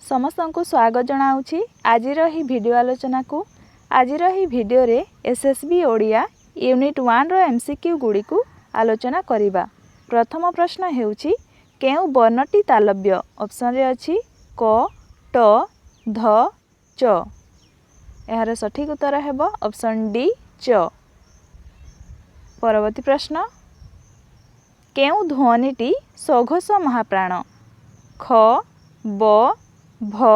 समस्त को स्वागत जनाऊँगी आज ही वीडियो आलोचना को। आज ही वीडियो रे एसएसबी ओडिया यूनिट 1 रो एमसीक्यू गुड़ी को आलोचना करिबा। प्रथम प्रश्न हेउची केउ वर्णटी तालव्य। ऑप्शन रे अछि क ट ध च। यार सठिक उत्तर हेबो ऑप्शन डी च। परवर्ती प्रश्न केउ ध्वनिटी सघोष महाप्राण। ख ब भ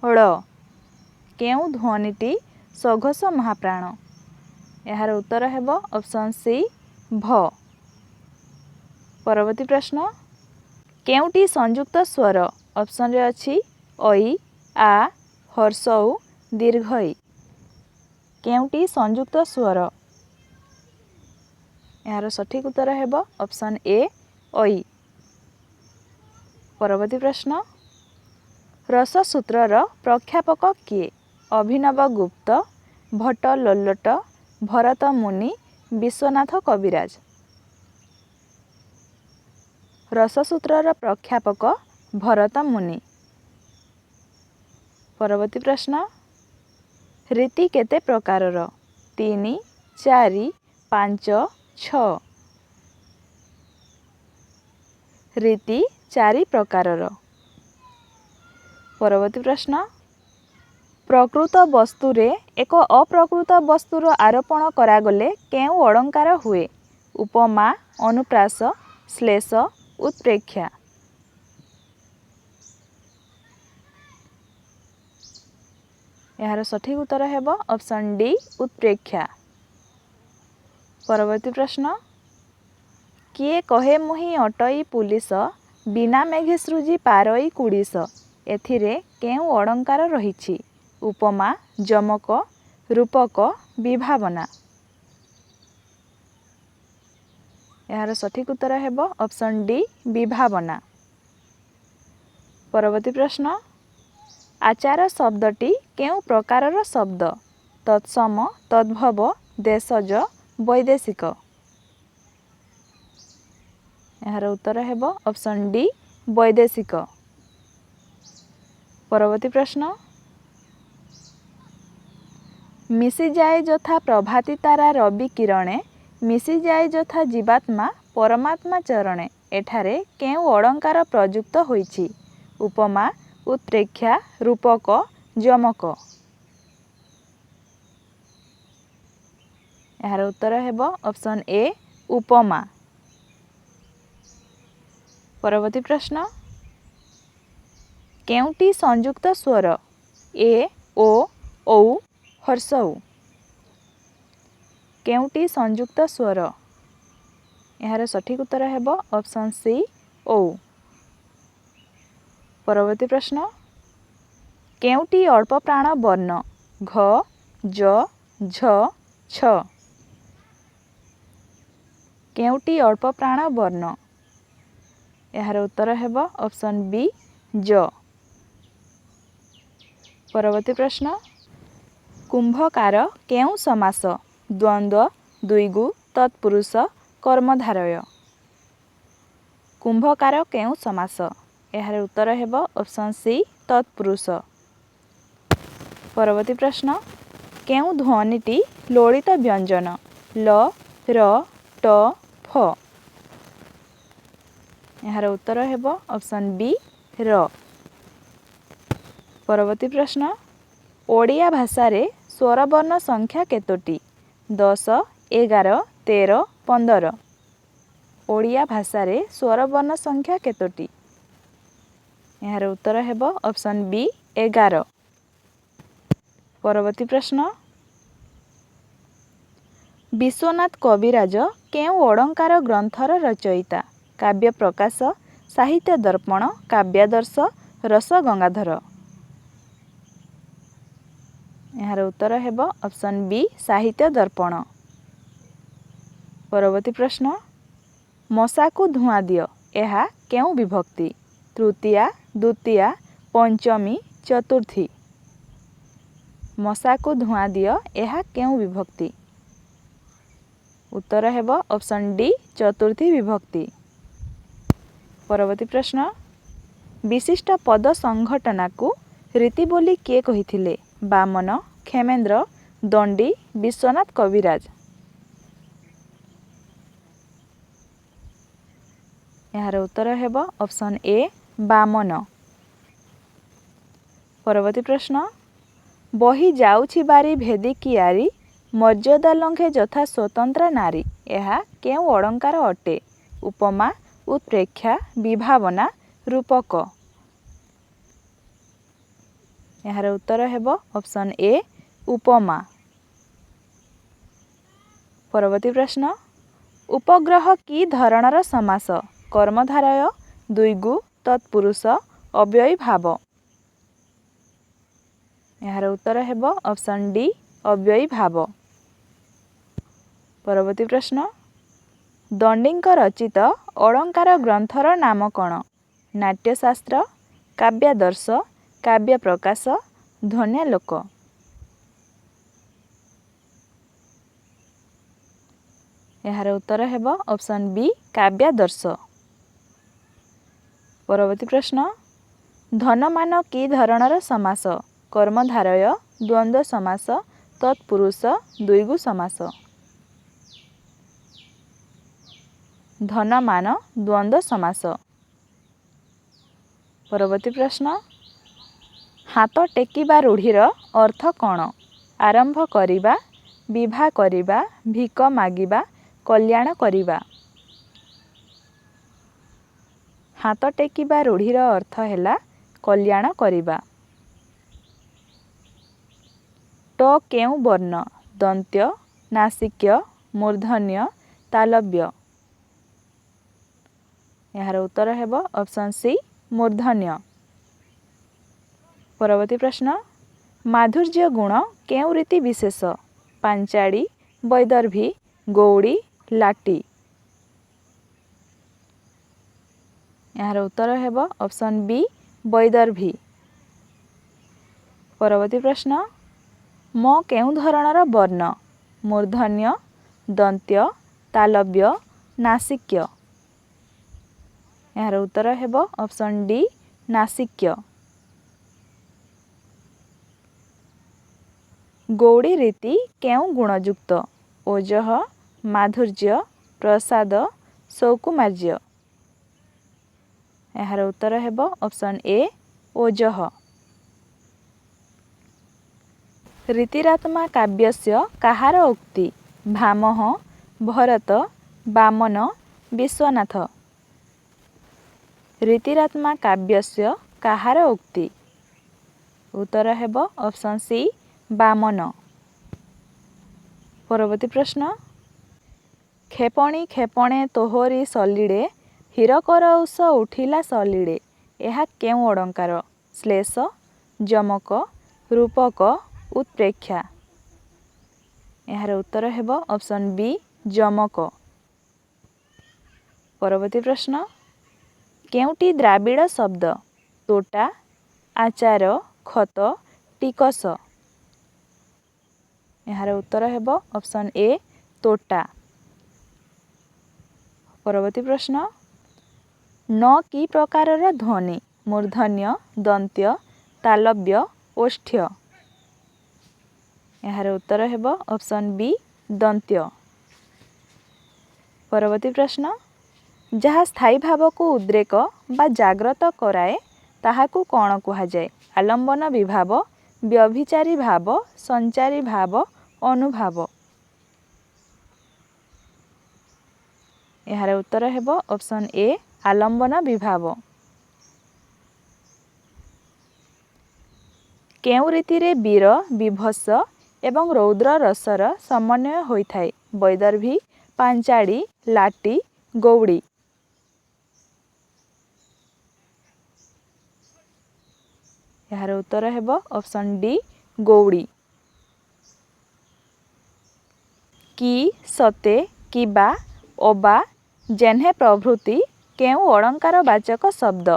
ड़। केउ ध्वनिटी सघोष महाप्राण। यार उत्तर हेबो ऑप्शन सी भ। परवर्ती प्रश्न केउटी संयुक्त स्वर। ऑप्शन रे अछि ऐ आ हर्षौ दीर्घई। केउटी संयुक्त स्वर। यार सठिक उत्तर हेबो ऑप्शन ए ऐ। परवर्ती प्रश्न रससूत्रर प्रख्यापक किए। अभिनव गुप्त, भट्ट लोल्लट, भरत मुनि, विश्वनाथ कविराज। रससूत्रर प्रख्यापक भरत मुनि। परवर्ती प्रश्न रीति केते प्रकारर। 3 4 5 6। रीति 4 प्रकारर। परवर्ती प्रश्न प्रकृत वस्तुरे एक अप्रकृत वस्तुर आरोपण करागले केउ अलंकार हुए। उपमा, अनुप्रास, श्लेष, उत्प्रेक्षा। यार सठिक उत्तर हेबो ऑप्शन डी उत्प्रेक्षा। परवर्ती प्रश्न किए कहे मुहि अटई पुलिस, बिना मेघे सृजी पारई कुड़ीस। एथिरे केउ अलंकार रहिछि। उपमा, जमक, रूपक, विभावना। यार सठिक उत्तर हेबो ऑप्शन डी विभावना। परवर्ती प्रश्न आचार शब्दटी केउ प्रकारर शब्द। तत्सम, तद्भव, देशज, वैदेशिक। यार उत्तर हेबो ऑप्शन डी वैदेशिक। परवर्ती प्रश्न मिसी जाए यथा प्रभाती तारा रवि किरणे, मिसी जाए यथा जीवात्मा परमात्मा चरणे। एठारे केउ अलंकार प्रयुक्त होइछि। उपमा, उत्प्रेक्षा, रूपक, जमक। यार उत्तर हेबो ऑप्शन ए उपमा। परवर्ती प्रश्न केउटी संयुक्त स्वर। ए ओ औ हर्षौ। केउटी संयुक्त स्वर। यार सठिक उत्तर हेबो ऑप्शन सी औ। परवर्ती प्रश्न केउटी अल्प प्राण वर्ण। घ ज झ छ। केउटी अल्प प्राण वर्ण। यार उत्तर हेबो ऑप्शन बी ज। परवर्ती प्रश्न कुंभकार केउ समास। द्वंद्व, द्विगु, तत्पुरुष, कर्मधारय। कुंभकार केउ समास। यार उत्तर हेबो ऑप्शन सी तत्पुरुष। परवर्ती प्रश्न केउ ध्वनिटी लोलित व्यंजन। ल, र, ट, फ। यार उत्तर हेबो ऑप्शन बी र। परवर्ती प्रश्न ओडिया भाषा रे स्वरवर्ण संख्या केतोटी। 10 11 13 15। ओडिया भाषा रे स्वरवर्ण संख्या केतोटी। यार उत्तर हेबो ऑप्शन बी 11। परवर्ती प्रश्न विश्वनाथ कविराज केउ अलंकार ग्रंथर रचयिता। काव्य प्रकाश, साहित्य दर्पण, काव्यादर्श, रस गंगाधर। यार उत्तर हेबो ऑप्शन बी साहित्य दर्पण। परवर्ती प्रश्न मशा को धुआं दियो। एहा केउ विभक्ति। तृतीया, द्वितीया, पंचमी, चतुर्थी। मशा को धुआं दियो एहा केउ विभक्ति। उत्तर हेबो ऑप्शन डी चतुर्थी विभक्ति। परवर्ती प्रश्न विशिष्ट पद संघटना को रीति बोली किए कहिथिले? बामन, क्षेमेन्द्र, दंडी, विश्वनाथ कविराज। यार उत्तर हेब ऑप्शन ए बामन। परवर्ती प्रश्न बही जाउछि बारी भेदी कियारी मर्यादा लंघे यथा स्वतंत्र नारी यह केउ अलंकार अटे? उपमा, उत्प्रेक्षा, विभावना, रूपक। यार उत्तर हेब ऑप्शन ए उपमा। परवर्ती प्रश्न उपग्रह की धरणर समास? कर्मधारय, द्विगु, तत्पुरुष, अव्ययी भाव। यार उत्तर हेब ऑप्शन डी अव्ययी भाव। परवर्ती प्रश्न दंडींक रचित अलंकार ग्रंथर नाम कौन? नाट्यशास्त्र, काव्यादर्श, काव्य प्रकाश, ध्वन्यालोक। यार उत्तर हेब ऑप्शन बी काव्यादर्श। परवर्ती प्रश्न धनमान की धरणर समास? कर्मधारय, द्वंद्व समास, तत्पुरुष, द्विगु समास। धनमान द्वंद्व समास। परवर्ती प्रश्न हाथ टेकिबा रूढ़ीर अर्थ कौन? आरंभ करिबा, विवाह करिबा, भिक मागिबा, कल्याण करिबा। हाथ टेकिबा रूढ़ीर अर्थ हैला कल्याण करिबा। ट केउ वर्ण? दंत्य, नासिक्य, मूर्धन्य, तालव्य। यार उत्तर हेब ऑप्शन सी मूर्धन्य। परवर्ती प्रश्न माधुर्य गुण केउ रीति विशेष? पांचाड़ी, वैदर्भी, गौड़ी, लाटी। यार उत्तर हेब ऑप्शन बी वैदर्भी। परवर्ती प्रश्न म केउ धरणर वर्ण? मूर्धन्य, दंत्य, तालव्य, नासिक्य। यार उत्तर हेब ऑप्शन डी नासिक्य। गौड़ी रीति केउ गुणयुक्त? ओजः, माधुर्य, प्रसाद, सौकुमार्य। यार उत्तर हेब ऑप्शन ए ओजः। रीतिरात्मा काव्यस्य काहार उक्ति? भामह, भरत, बामन, विश्वनाथ। रीतिरात्मा काव्यस्य काहार उक्ति? उत्तर हेब ऑप्शन सी बामन। परवर्ती प्रश्न खेपणी खेपणे तोहरी सलिड़े हीरकरौस उठिला सलिड़े यह केउ अलंकार? श्लेष, जमक, रूपक, उत्प्रेक्षा। यार उत्तर हेब ऑप्शन बी जमक। परवर्ती प्रश्न केउटी द्राविड़ शब्द? तोटा, आचार, खत, टिकस। यार उत्तर हेब ऑप्शन ए तोटा। परवर्ती प्रश्न न की प्रकारर ध्वनि? मूर्धन्य, दंत्य, तालव्य, ओष्ठ्य। यार उत्तर हेब ऑप्शन बी दंत्य। परवर्ती प्रश्न जहाँ स्थायी भाव को उद्रेक बा जाग्रत कराए ताहाकू कौन कुहाजाए? आलंबन विभाव, व्यभिचारी भाव, संचारी भाव, अनुभाव। यार उत्तर हेब ऑप्शन ए आलंबन विभाव। केउ रीतिरे वीर, विभत्स एवं रौद्र रसर समन्वय होइथाए? वैदर्भी, पांचाड़ी, लाटी, गौड़ी। यार उत्तर हेब ऑप्शन डी गौड़ी। कि, सते, किबा, अबा, जेन्हे प्रभृति केउ अलंकार वाचक शब्द?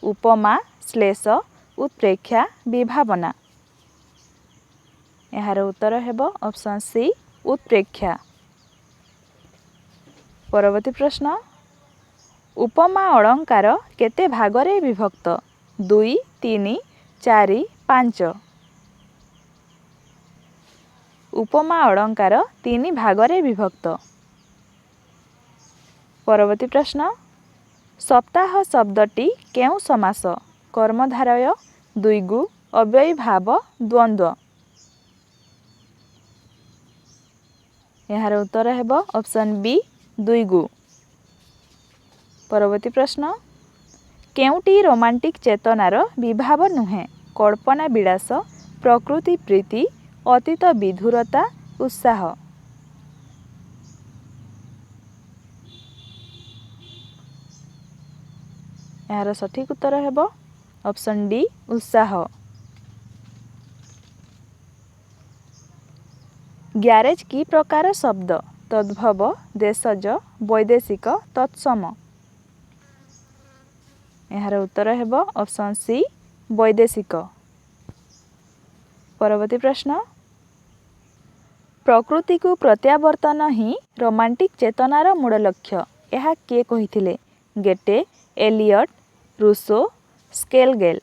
उपमा, श्लेष, उत्प्रेक्षा, विभावना। यार उत्तर हेब ऑप्शन सी उत्प्रेक्षा। परवर्ती प्रश्न उपमा अलंकार केते भागरे विभक्त? 2, 3, 4, 5। उपमा अलंकार 3 भागरे विभक्त। परवर्ती प्रश्न सप्ताह शब्दटी केउ समास कर्मधारय द्विगु अव्ययी भाव द्वंद्व। यार उत्तर हेब ऑप्शन बी द्विगु। परवर्ती प्रश्न केउटी रोमांटिक चेतनार विभाव नुहे कल्पना विलास प्रकृति प्रीति अतीत विधुरता उत्साह। यार सठिक उत्तर हेब ऑप्शन डी उत्साह। ग्यारेज की प्रकार शब्द तद्भव देशज वैदेशिक तत्सम। यार उत्तर हेब ऑप्शन सी वैदेशिक। परवर्ती प्रश्न प्रकृति को प्रत्यावर्तन ही रोमांटिक चेतनार मूल लक्ष्य यह किए कहिथिले गेटे एलियट रूसो स्केलगेल।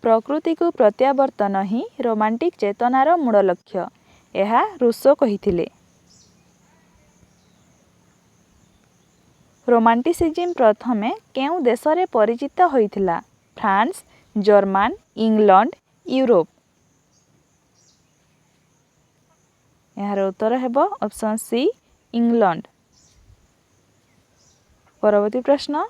प्रकृति को प्रत्यावर्तन ही रोमांटिक चेतनार मूल लक्ष्य यह रूसो कहिथिले। रोमांटिसिज्म प्रथमे केउ देशरे परिचित होइथिला फ्रांस जर्मन इंग्लैंड यूरोप। यार उत्तर हेब ऑप्शन सी इंग्लैंड। परवर्ती प्रश्न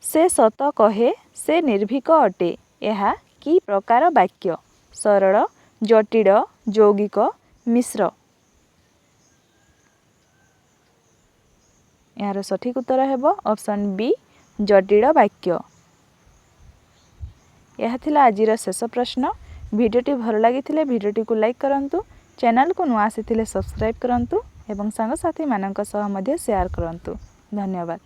से सत कहे से निर्भीक अटे यह कि प्रकार वाक्य सरल जटिल यौगिक मिश्र। यार सठिक उत्तर हेब ऑप्शन बी जटिल वाक्य। यह थिला आजिर शेष प्रश्न। भिडियोटी भल लगी भिडियोटी को लाइक करंतु चैनल को नुआ आसी सब्सक्राइब करंतु एवं सांगसाथी मानक सह मध्य शेयर करंतु। धन्यवाद।